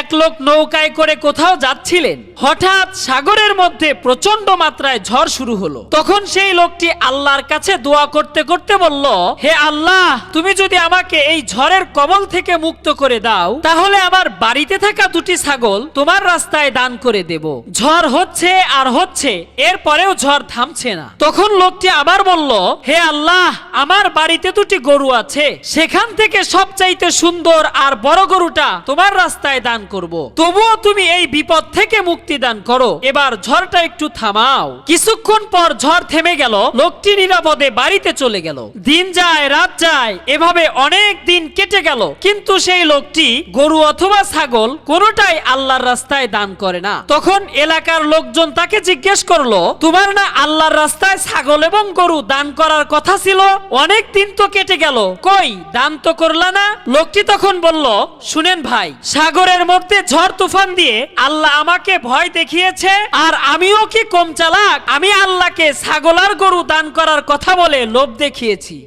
এক লোক নৌকায় করে কোথাও যাচ্ছিলেন। হঠাৎ সাগরের মধ্যে প্রচন্ড মাত্রায় ঝড় শুরু হলো। তখন সেই লোকটি আল্লাহর কাছে দোয়া করতে করতে বলল, হে আল্লাহ, তুমি যদি আমাকে এই ঝড়ের কবল থেকে মুক্ত করে দাও, তাহলে আমার বাড়িতে থাকা দুটি ছাগল তোমার রাস্তায় দান করে দেব। ঝড় হচ্ছে আর হচ্ছে, এরপরেও ঝড় থামছে না। তখন লোকটি আবার বলল, হে আল্লাহ, আমার বাড়িতে দুটি গরু আছে, সেখান থেকে সবচাইতে সুন্দর আর বড় গরুটা তোমার রাস্তায় দান করব। তবুও তুমি এই বিপদ থেকে মুক্তি দান করো, এবার ঝড়টা একটু থামাও। কিছুক্ষণ পর ঝড় থেমে গেল। লোকটি নিরাপদে বাড়িতে চলে গেল। দিন যায় রাত যায়, এভাবে অনেক দিন কেটে গেল, কিন্তু সেই লোকটি গরু অথবা ছাগল কোনোটাই আল্লাহর রাস্তায় দান করে না। তখন এলাকার লোকজন তাকে জিজ্ঞেস করলো, তোমার না আল্লাহর রাস্তায় ছাগল এবং গরু দান করার কথা ছিল? অনেক দিন তো কেটে গেল, কই দান তো করলা না? লোকটি তখন বলল, শুনেন ভাই, সাগরের মধ্যে ঝড় তুফান দিয়ে আল্লাহ আমাকে ভয় দেখিয়েছে, আর আমিও কি কম চালাক? আমি আল্লাহকে ছাগল আর গরু দান করার কথা বলে লোভ দেখিয়েছি।